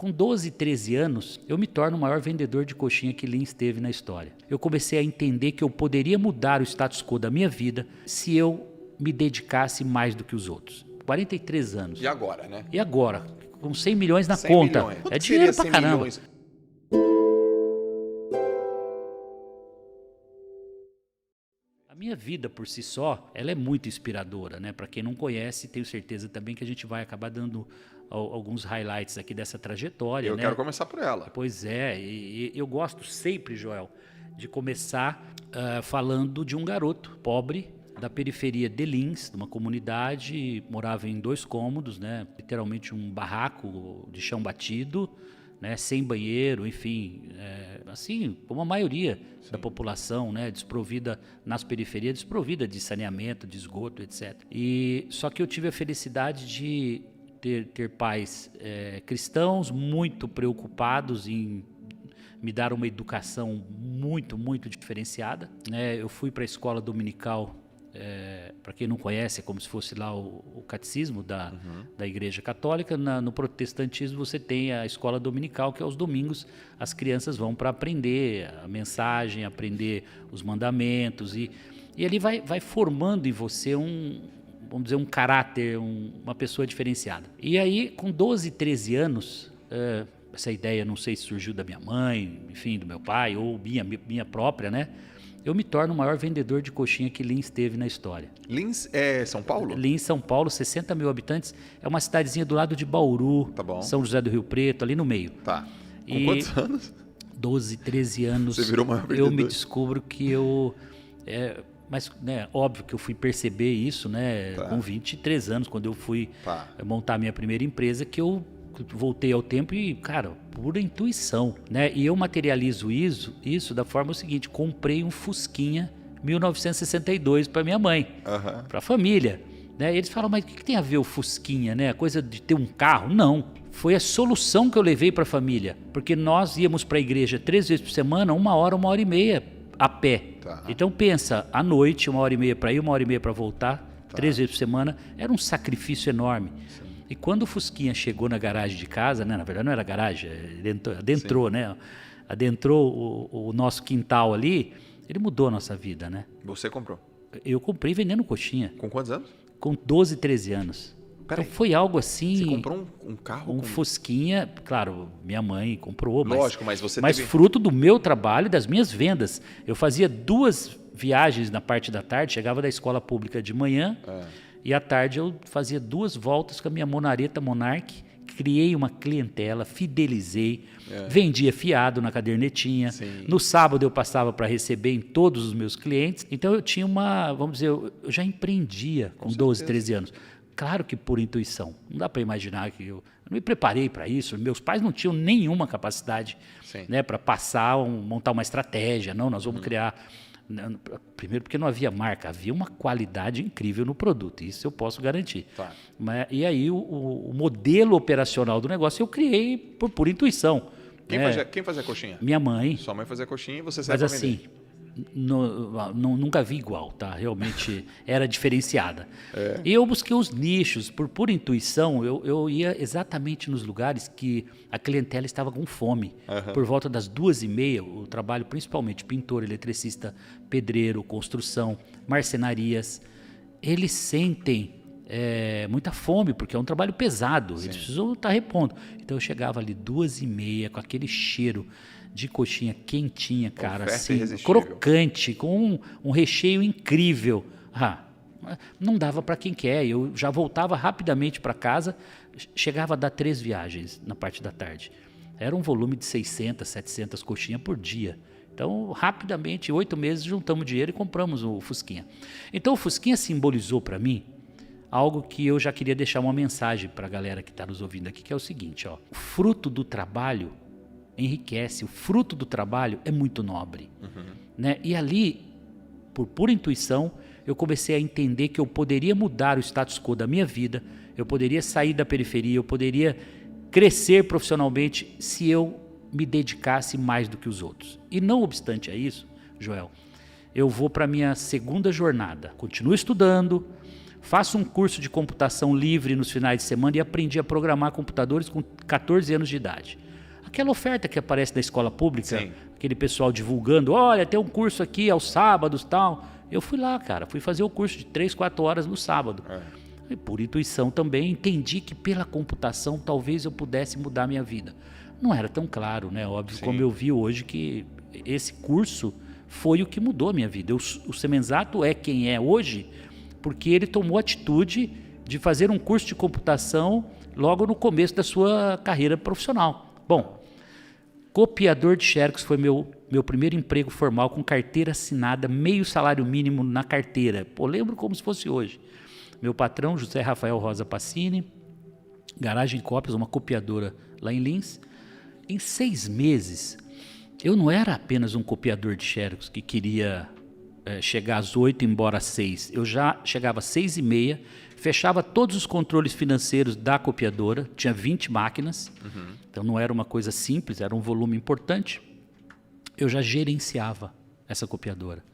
Com 12, 13 anos, eu me torno o maior vendedor de coxinha que Lins teve na história. Eu comecei a entender que eu poderia mudar o status quo da minha vida se eu me dedicasse mais do que os outros. 43 anos. E agora, né? E agora? Com 100 milhões na 100 conta. milhões. Quanto É dinheiro seria pra 100 caramba. milhões? A minha vida por si só, ela é muito inspiradora, né? Para quem não conhece, tenho certeza também que a gente vai acabar dando alguns highlights aqui dessa trajetória, Eu né? quero começar por ela. Pois é, e eu gosto sempre, Joel, de começar falando de um garoto pobre da periferia de Lins, de uma comunidade, morava em 2 cômodos, né? Literalmente um barraco de chão batido, né? Sem banheiro, enfim, assim, como a maioria da população, né? Desprovida nas periferias, desprovida de saneamento, de esgoto, etc. E só que eu tive a felicidade de ter pais cristãos muito preocupados em me dar uma educação muito, muito diferenciada, né? Eu fui para a escola dominical, para quem não conhece, é como se fosse lá o catecismo da Igreja Católica. No protestantismo você tem a escola dominical, que aos domingos as crianças vão para aprender a mensagem, aprender os mandamentos, e ali vai formando em você vamos dizer, um caráter, uma pessoa diferenciada. E aí, com 12, 13 anos, essa ideia, não sei se surgiu da minha mãe, enfim, do meu pai, ou minha própria, né? Eu me torno o maior vendedor de coxinha que Lins teve na história. Lins é São Paulo? Lins, São Paulo, 60 mil habitantes. É uma cidadezinha do lado de Bauru, Tá bom. São José do Rio Preto, ali no meio. Tá. Com quantos anos? 12, 13 anos. Você virou o maior Eu vendedor? me descubro que eu... mas, né, óbvio que eu fui perceber isso, né, Tá. com 23 anos, quando eu fui Tá. montar minha primeira empresa, que eu voltei ao tempo e, cara, pura intuição, né? E eu materializo isso da forma seguinte: comprei um Fusquinha 1962 para minha mãe, para a família, né? Eles falam, mas o que tem a ver o Fusquinha, né? A coisa de ter um carro? Não. Foi a solução que eu levei para a família, porque nós íamos para a igreja 3 vezes por semana, 1 hora, 1h30 a pé. Tá. Então pensa, à noite, 1h30 para ir, 1h30 para voltar, 3 vezes por semana, era um sacrifício enorme. Sim. E quando o Fusquinha chegou na garagem de casa, né, na verdade não era garagem, ele adentrou, né, adentrou o nosso quintal ali, ele mudou a nossa vida, né? Você comprou? Eu comprei vendendo coxinha. Com quantos anos? Com 12, 13 anos. Então foi algo assim... Você comprou um carro? Um Fusquinha, claro, minha mãe comprou. Lógico, mas você Mas teve... fruto do meu trabalho e das minhas vendas. Eu fazia 2 viagens na parte da tarde, chegava da escola pública de manhã e à tarde eu fazia 2 voltas com a minha Monareta Monarch, criei uma clientela, fidelizei, vendia fiado na cadernetinha. Sim. No sábado eu passava para receber em todos os meus clientes. Então eu tinha vamos dizer, eu já empreendia com 12, 13 anos. Claro que por intuição. Não dá para imaginar que eu não me preparei para isso. Meus pais não tinham nenhuma capacidade, né, para montar uma estratégia. Não, nós vamos criar... Primeiro porque não havia marca, havia uma qualidade incrível no produto, isso eu posso garantir. Tá. E aí o modelo operacional do negócio eu criei por intuição. Quem fazia coxinha? Minha mãe. Sua mãe fazia coxinha e você saía Mas para assim, vender? nunca vi igual, tá? Realmente era diferenciada. E eu busquei os nichos, por intuição, eu ia exatamente nos lugares que a clientela estava com fome. Por volta das 2h30, o trabalho principalmente pintor, eletricista, pedreiro, construção, marcenarias, eles sentem muita fome, porque é um trabalho pesado, eles precisam estar repondo. Então eu chegava ali 2h30 com aquele cheiro de coxinha quentinha, cara, assim, crocante, com um recheio incrível. Não dava para quem quer. Eu já voltava rapidamente para casa, chegava a dar 3 viagens na parte da tarde. Era um volume de 600, 700 coxinhas por dia. Então, rapidamente, 8 meses, juntamos dinheiro e compramos o Fusquinha. Então, o Fusquinha simbolizou para mim algo que eu já queria deixar uma mensagem para a galera que está nos ouvindo aqui, que é o seguinte, ó: o fruto do trabalho enriquece, o fruto do trabalho é muito nobre. Né? E ali, por pura intuição, eu comecei a entender que eu poderia mudar o status quo da minha vida, eu poderia sair da periferia, eu poderia crescer profissionalmente se eu me dedicasse mais do que os outros. E não obstante a isso, Joel, eu vou para a minha segunda jornada. Continuo estudando, Faço um curso de computação livre nos finais de semana e aprendi a programar computadores com 14 anos de idade. Aquela oferta que aparece na escola pública, Sim. aquele pessoal divulgando, olha, tem um curso aqui aos sábados e tal. Eu fui lá, cara, fui fazer o curso de 3, 4 horas no sábado. E por intuição também entendi que pela computação talvez eu pudesse mudar a minha vida. Não era tão claro, né? Óbvio, Sim. como eu vi hoje que esse curso foi o que mudou a minha vida. O Semenzato é quem é hoje porque ele tomou a atitude de fazer um curso de computação logo no começo da sua carreira profissional. Bom, copiador de xerox foi meu primeiro emprego formal com carteira assinada, meio salário mínimo na carteira. Pô, lembro como se fosse hoje. Meu patrão, José Rafael Rosa Pacini, Garagem Cópias, uma copiadora lá em Lins. Em 6 meses, eu não era apenas um copiador de xerox que queria chegar às 8 e ir embora às 6. Eu já chegava às 6h30, fechava todos os controles financeiros da copiadora, tinha 20 máquinas, então não era uma coisa simples, era um volume importante. Eu já gerenciava essa copiadora.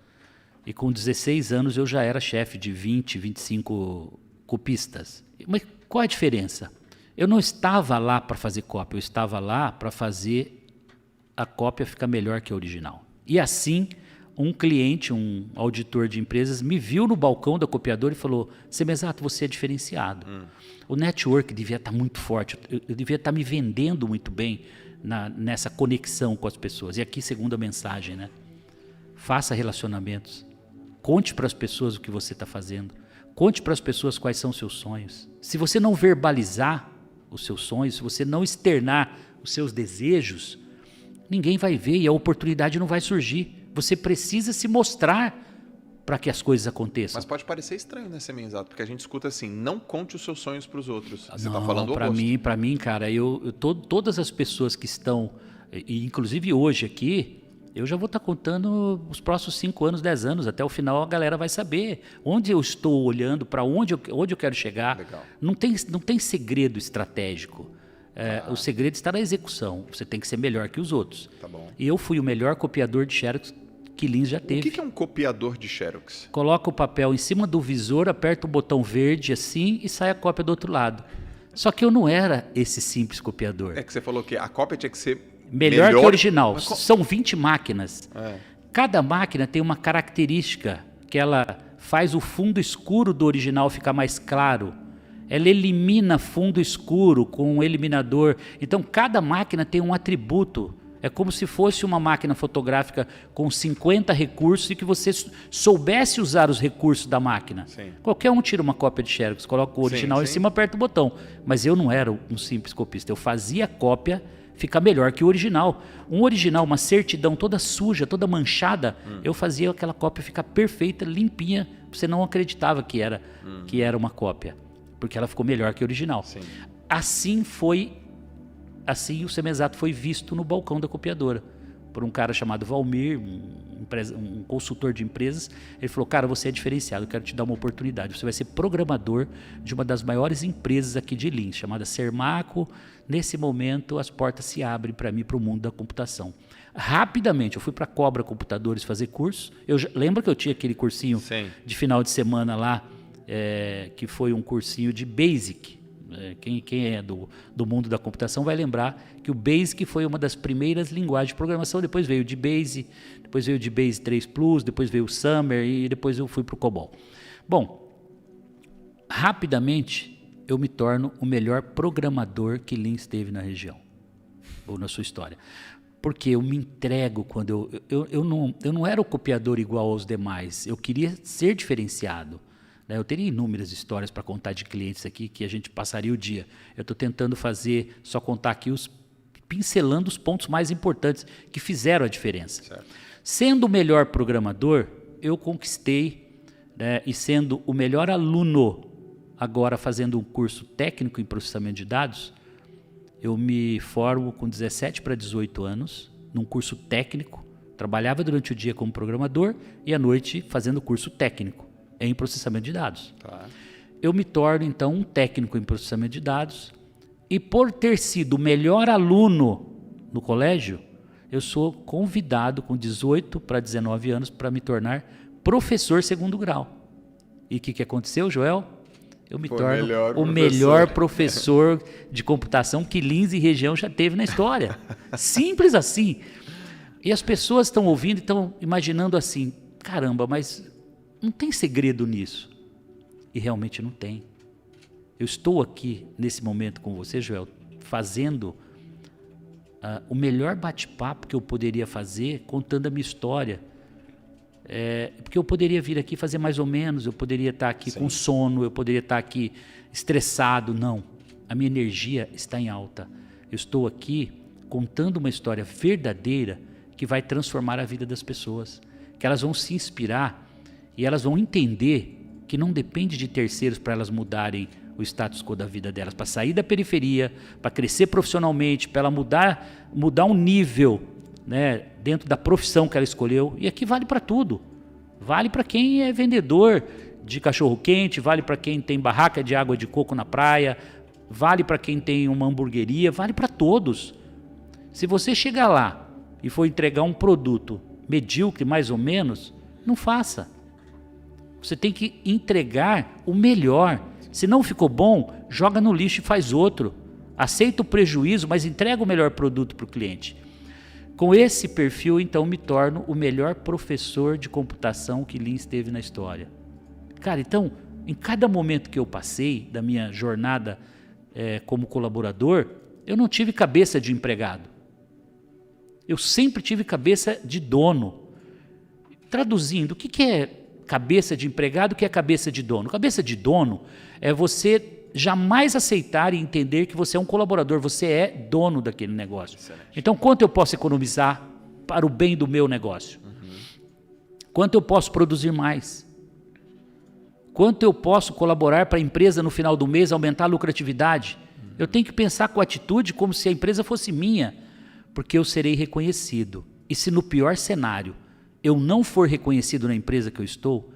E com 16 anos eu já era chefe de 20, 25 copistas. Mas qual a diferença? Eu não estava lá para fazer cópia, eu estava lá para fazer a cópia ficar melhor que a original. E assim, um cliente, um auditor de empresas, me viu no balcão da copiadora e falou, Semenzato, você é diferenciado. O network devia estar muito forte, eu devia estar me vendendo muito bem nessa conexão com as pessoas. E aqui, segunda mensagem, né? Faça relacionamentos. Conte para as pessoas o que você está fazendo. Conte para as pessoas quais são os seus sonhos. Se você não verbalizar os seus sonhos, se você não externar os seus desejos, ninguém vai ver e a oportunidade não vai surgir. Você precisa se mostrar para que as coisas aconteçam. Mas pode parecer estranho, né, Semenzato? Porque a gente escuta assim, não conte os seus sonhos para os outros. Você está falando o oposto. Para mim, cara, todas as pessoas que estão, e inclusive hoje aqui, eu já vou estar contando os próximos 5 anos, 10 anos, até o final a galera vai saber onde eu estou olhando, para onde eu quero chegar. Legal. Não tem segredo estratégico. O segredo está na execução. Você tem que ser melhor que os outros. Tá bom. E eu fui o melhor copiador de xerox que Lins já teve. O que é um copiador de xerox? Coloca o papel em cima do visor, aperta o botão verde assim e sai a cópia do outro lado. Só que eu não era esse simples copiador. É que você falou que a cópia tinha que ser Melhor que o original. Mas São 20 máquinas. Cada máquina tem uma característica que ela faz o fundo escuro do original ficar mais claro. Ela elimina fundo escuro com um eliminador. Então, cada máquina tem um atributo. É como se fosse uma máquina fotográfica com 50 recursos e que você soubesse usar os recursos da máquina. Sim. Qualquer um tira uma cópia de xerox, coloca o original em cima, aperta o botão. Mas eu não era um simples copista. Eu fazia a cópia ficar melhor que o original. Um original, uma certidão toda suja, toda manchada, eu fazia aquela cópia ficar perfeita, limpinha. Você não acreditava que era uma cópia, porque ela ficou melhor que o original. Sim. Assim o Semenzato foi visto no balcão da copiadora por um cara chamado Valmir, um consultor de empresas. Ele falou, cara, você é diferenciado, eu quero te dar uma oportunidade. Você vai ser programador de uma das maiores empresas aqui de Lins, chamada Sermaco. Nesse momento, as portas se abrem para mim, para o mundo da computação. Rapidamente, eu fui para a Cobra Computadores fazer curso. Lembra que eu tinha aquele cursinho de final de semana lá, que foi um cursinho de Basic. Quem é do mundo da computação vai lembrar que o Basic foi uma das primeiras linguagens de programação, depois veio o DBase, depois veio o DBase 3 Plus, depois veio o Summer e depois eu fui para o COBOL. Bom, rapidamente eu me torno o melhor programador que Lins teve na região, ou na sua história. Porque eu me entrego quando eu não era o copiador igual aos demais, eu queria ser diferenciado. Eu teria inúmeras histórias para contar de clientes aqui que a gente passaria o dia. Eu estou tentando só contar aqui pincelando os pontos mais importantes que fizeram a diferença. Certo. Sendo o melhor programador, eu conquistei, e sendo o melhor aluno, agora fazendo um curso técnico em processamento de dados, eu me formo com 17 para 18 anos, num curso técnico, trabalhava durante o dia como programador e à noite fazendo curso técnico em processamento de dados. Tá. Eu me torno, então, um técnico em processamento de dados e por ter sido o melhor aluno no colégio, eu sou convidado com 18 para 19 anos para me tornar professor segundo grau. E o que aconteceu, Joel? eu me torno o melhor professor de computação que Lins e região já teve na história. Simples assim. E as pessoas estão ouvindo e estão imaginando assim, caramba, mas não tem segredo nisso. E realmente não tem. Eu estou aqui, nesse momento com você, Joel, fazendo o melhor bate-papo que eu poderia fazer, contando a minha história. Porque eu poderia vir aqui fazer mais ou menos, eu poderia estar aqui com sono, eu poderia estar aqui estressado. Não, a minha energia está em alta. Eu estou aqui contando uma história verdadeira que vai transformar a vida das pessoas, que elas vão se inspirar e elas vão entender que não depende de terceiros para elas mudarem o status quo da vida delas, para sair da periferia, para crescer profissionalmente, para ela mudar um nível, né, dentro da profissão que ela escolheu. E aqui vale para tudo. Vale para quem é vendedor de cachorro-quente, vale para quem tem barraca de água de coco na praia, vale para quem tem uma hamburgueria, vale para todos. Se você chegar lá e for entregar um produto medíocre, mais ou menos, não faça. Você tem que entregar o melhor. Se não ficou bom, joga no lixo e faz outro. Aceita o prejuízo, mas entrega o melhor produto para o cliente. Com esse perfil, então, me torno o melhor professor de computação que Lins teve na história. Cara, então, em cada momento que eu passei da minha jornada como colaborador, eu não tive cabeça de empregado. Eu sempre tive cabeça de dono. Traduzindo, o que é cabeça de empregado, o que é cabeça de dono? Cabeça de dono é você jamais aceitar e entender que você é um colaborador, você é dono daquele negócio. Excelente. Então, quanto eu posso economizar para o bem do meu negócio? Quanto eu posso produzir mais? Quanto eu posso colaborar para a empresa no final do mês aumentar a lucratividade? Eu tenho que pensar com atitude como se a empresa fosse minha, porque eu serei reconhecido. E se no pior cenário eu não for reconhecido na empresa que eu estou,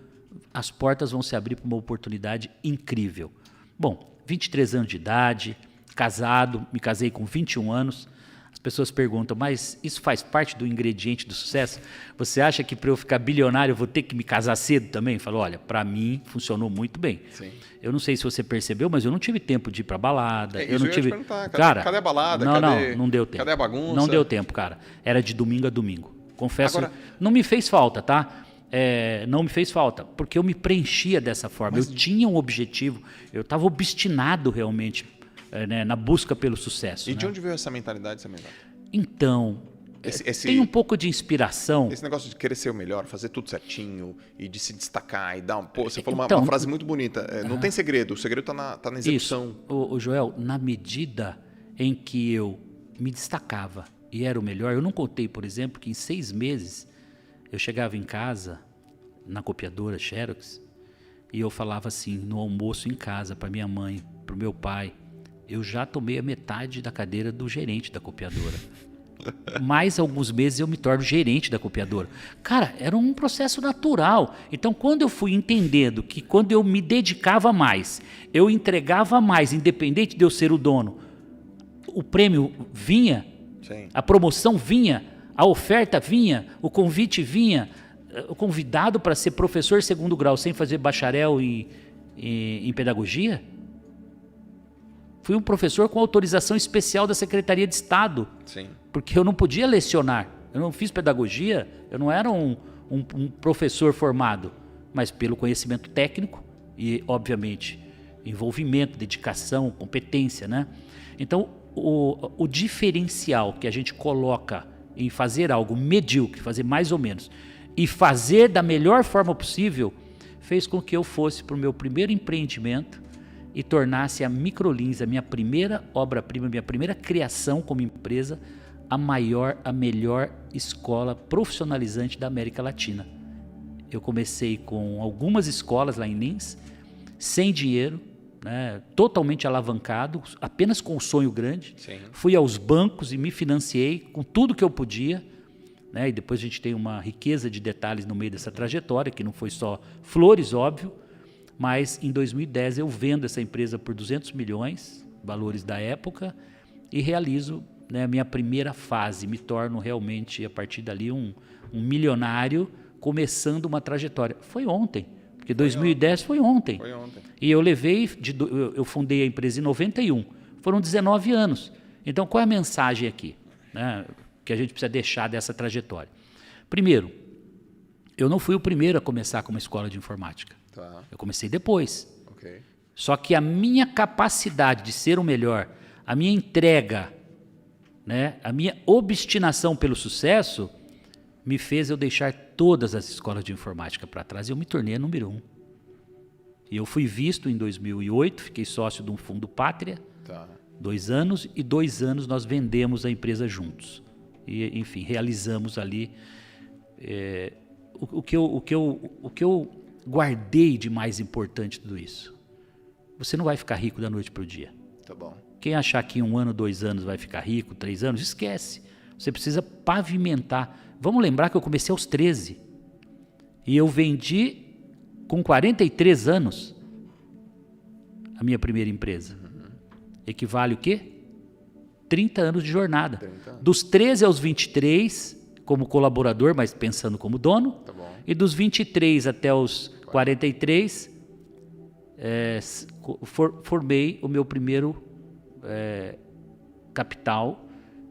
as portas vão se abrir para uma oportunidade incrível. Bom, 23 anos de idade, casado, me casei com 21 anos. As pessoas perguntam, mas isso faz parte do ingrediente do sucesso? Você acha que para eu ficar bilionário eu vou ter que me casar cedo também? Eu falo, olha, para mim funcionou muito bem. Sim. Eu não sei se você percebeu, mas eu não tive tempo de ir para balada. Eu não tive. Cadê a balada? Não deu tempo. Cadê a bagunça? Não deu tempo, cara. Era de domingo a domingo. Confesso, agora, não me fez falta, tá? Não me fez falta, porque eu me preenchia dessa forma. Eu tinha um objetivo, eu estava obstinado realmente na busca pelo sucesso. E de onde veio essa mentalidade, Então, tem um pouco de inspiração. Esse negócio de querer ser o melhor, fazer tudo certinho e de se destacar e dar um... Pô, você falou uma frase muito bonita. Não tem segredo, o segredo está na execução. Isso. Joel, na medida em que eu me destacava e era o melhor, eu não contei, por exemplo, que em 6 meses eu chegava em casa, na copiadora Xerox, e eu falava assim, no almoço em casa, para minha mãe, para o meu pai, eu já tomei a metade da cadeira do gerente da copiadora. Mais alguns meses eu me torno gerente da copiadora. Cara, era um processo natural. Então, quando eu fui entendendo que quando eu me dedicava mais, eu entregava mais, independente de eu ser o dono, o prêmio vinha, sim, a promoção vinha, a oferta vinha, o convite vinha, o convidado para ser professor 2º grau sem fazer bacharel em pedagogia. Fui um professor com autorização especial da Secretaria de Estado. Sim. Porque eu não podia lecionar. Eu não fiz pedagogia, eu não era um professor formado, mas pelo conhecimento técnico e, obviamente, envolvimento, dedicação, competência, né? Então, o diferencial que a gente coloca em fazer algo medíocre, fazer mais ou menos, e fazer da melhor forma possível, fez com que eu fosse para o meu primeiro empreendimento e tornasse a Microlins, a minha primeira obra-prima, minha primeira criação como empresa, a melhor escola profissionalizante da América Latina. Eu comecei com algumas escolas lá em Lins, sem dinheiro, né, totalmente alavancado, apenas com um sonho grande. Sim. Fui aos bancos e me financiei com tudo que eu podia, né, e depois a gente tem uma riqueza de detalhes no meio dessa trajetória, que não foi só flores, óbvio, mas em 2010 eu vendo essa empresa por 200 milhões, valores da época, e realizo, né, a minha primeira fase, me torno realmente, a partir dali, um milionário, começando uma trajetória. Foi ontem, Porque 2010 foi ontem. Foi ontem. E eu eu fundei a empresa em 91. Foram 19 anos. Então, qual é a mensagem aqui, né, que a gente precisa deixar dessa trajetória? Primeiro, eu não fui o primeiro a começar com uma escola de informática. Tá. Eu comecei depois. Okay. Só que a minha capacidade de ser o melhor, a minha entrega, né, a minha obstinação pelo sucesso, me fez eu deixar todas as escolas de informática para trás e eu me tornei a número 1. E eu fui visto em 2008, fiquei sócio de um fundo Pátria, 2 anos, e 2 anos nós vendemos a empresa juntos. E, enfim, realizamos ali o que eu guardei de mais importante de tudo isso. Você não vai ficar rico da noite para o dia. Tá bom. Quem achar que em 1 ano, 2 anos vai ficar rico, 3 anos, esquece. Você precisa pavimentar. Vamos lembrar que eu comecei aos 13. E eu vendi com 43 anos a minha primeira empresa. Equivale o quê? 30 anos de jornada. 30 anos. Dos 13 aos 23, como colaborador, mas pensando como dono. Tá bom. E dos 23 até os 43, formei o meu primeiro capital,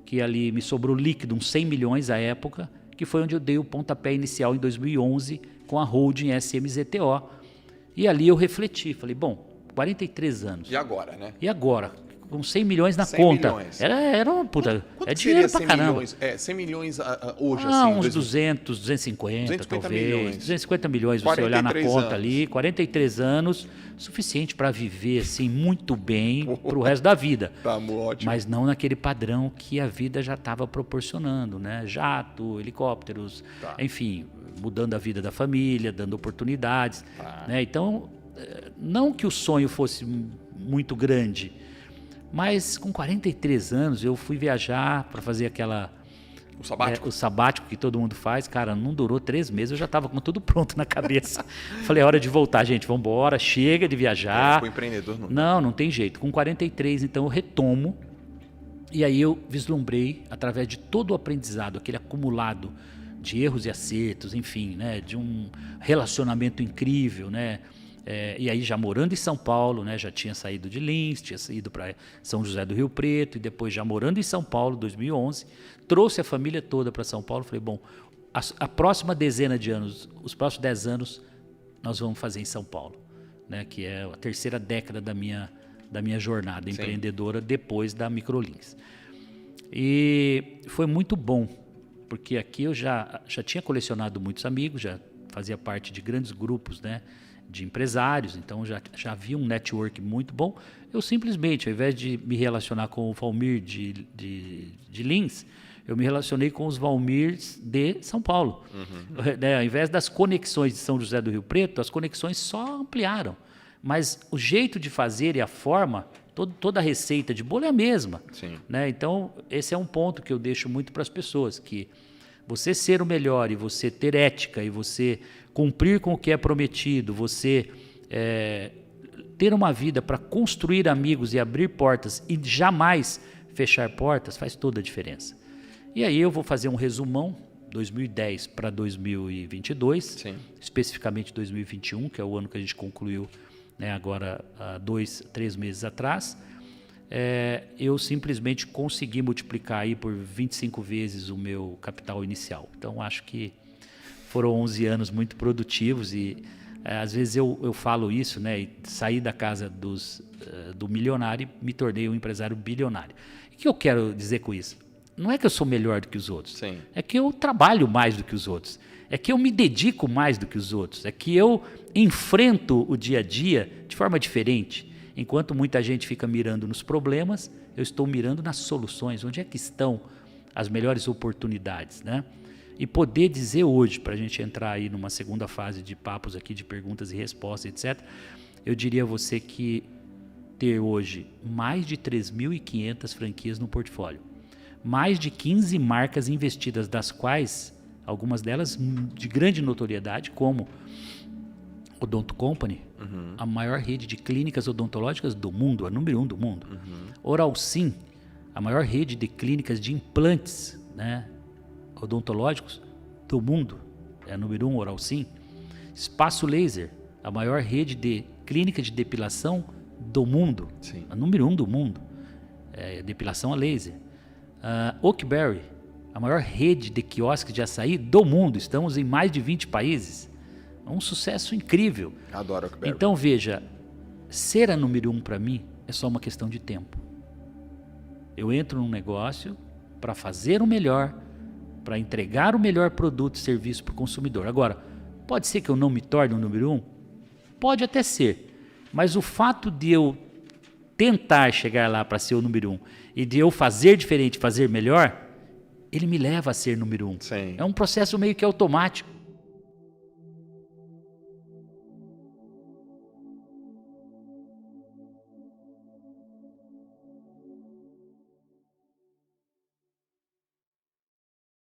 que ali me sobrou líquido, uns 100 milhões à época, que foi onde eu dei o pontapé inicial em 2011 com a holding SMZTO. E ali eu refleti, falei, bom, 43 anos. E agora, né? E agora? Com 100 milhões na 100 conta. Milhões. Era uma puta. Quanto é dinheiro pra caramba. Milhões? 100 milhões hoje, uns 200, 250 talvez. Milhões. 250 milhões, você olhar na conta anos. Ali. 43 anos, suficiente para viver assim muito bem pro resto da vida. Tá ótimo. Mas não naquele padrão que a vida já estava proporcionando, né? Jato, helicópteros, enfim, mudando a vida da família, dando oportunidades. Né? Então, não que o sonho fosse muito grande, mas com 43 anos eu fui viajar para fazer o sabático. O sabático que todo mundo faz. Cara, não durou 3 meses, eu já estava com tudo pronto na cabeça. Falei, é hora de voltar, gente, vamos embora, chega de viajar. Com empreendedor não tem jeito. Com 43, então eu retomo. E aí eu vislumbrei, através de todo o aprendizado, aquele acumulado de erros e acertos, enfim, né, de um relacionamento incrível, né? E aí já morando em São Paulo, né, já tinha saído de Lins, tinha ido para São José do Rio Preto, e depois já morando em São Paulo, 2011, trouxe a família toda para São Paulo. Falei, bom, a próxima dezena de anos, os próximos 10 anos, nós vamos fazer em São Paulo, né, que é a terceira década da minha jornada empreendedora depois da Microlins. E foi muito bom, porque aqui eu já tinha colecionado muitos amigos, já fazia parte de grandes grupos, né, de empresários, então já havia um network muito bom. Eu simplesmente, ao invés de me relacionar com o Valmir de Lins, eu me relacionei com os Valmirs de São Paulo. Ao invés das conexões de São José do Rio Preto, as conexões só ampliaram. Mas o jeito de fazer e a forma, toda a receita de bolo é a mesma. Né? Então, esse é um ponto que eu deixo muito para as pessoas, que você ser o melhor e você ter ética e você cumprir com o que é prometido, você ter uma vida para construir amigos e abrir portas e jamais fechar portas, faz toda a diferença. E aí eu vou fazer um resumão, 2010 para 2022, especificamente 2021, que é o ano que a gente concluiu, né, agora há 2, 3 meses atrás. Eu simplesmente consegui multiplicar aí por 25 vezes o meu capital inicial. Então, acho que foram 11 anos muito produtivos e às vezes eu falo isso, né? E saí da casa do milionário e me tornei um empresário bilionário. O que eu quero dizer com isso? Não é que eu sou melhor do que os outros. É que eu trabalho mais do que os outros. É que eu me dedico mais do que os outros. É que eu enfrento o dia a dia de forma diferente. Enquanto muita gente fica mirando nos problemas, eu estou mirando nas soluções. Onde é que estão as melhores oportunidades, né? E poder dizer hoje, para a gente entrar aí numa segunda fase de papos aqui, de perguntas e respostas, etc., eu diria a você que ter hoje mais de 3.500 franquias no portfólio, mais de 15 marcas investidas, das quais algumas delas de grande notoriedade, como Odonto Company, a maior rede de clínicas odontológicas do mundo, a número 1 do mundo. Oralsim, a maior rede de clínicas de implantes, né, odontológicos do mundo, é a número 1, Oralsim. Espaço Laser, a maior rede de clínica de depilação do mundo. Sim. A número 1 do mundo. Depilação a laser. Oakberry, a maior rede de quiosques de açaí do mundo. Estamos em mais de 20 países. É um sucesso incrível. Adoro Oakberry. Então, veja, ser a número 1 para mim é só uma questão de tempo. Eu entro num negócio para fazer o melhor, para entregar o melhor produto e serviço para o consumidor. Agora, pode ser que eu não me torne o número 1? Pode até ser. Mas o fato de eu tentar chegar lá para ser o número 1 e de eu fazer diferente, fazer melhor, ele me leva a ser número 1. Sim. É um processo meio que automático.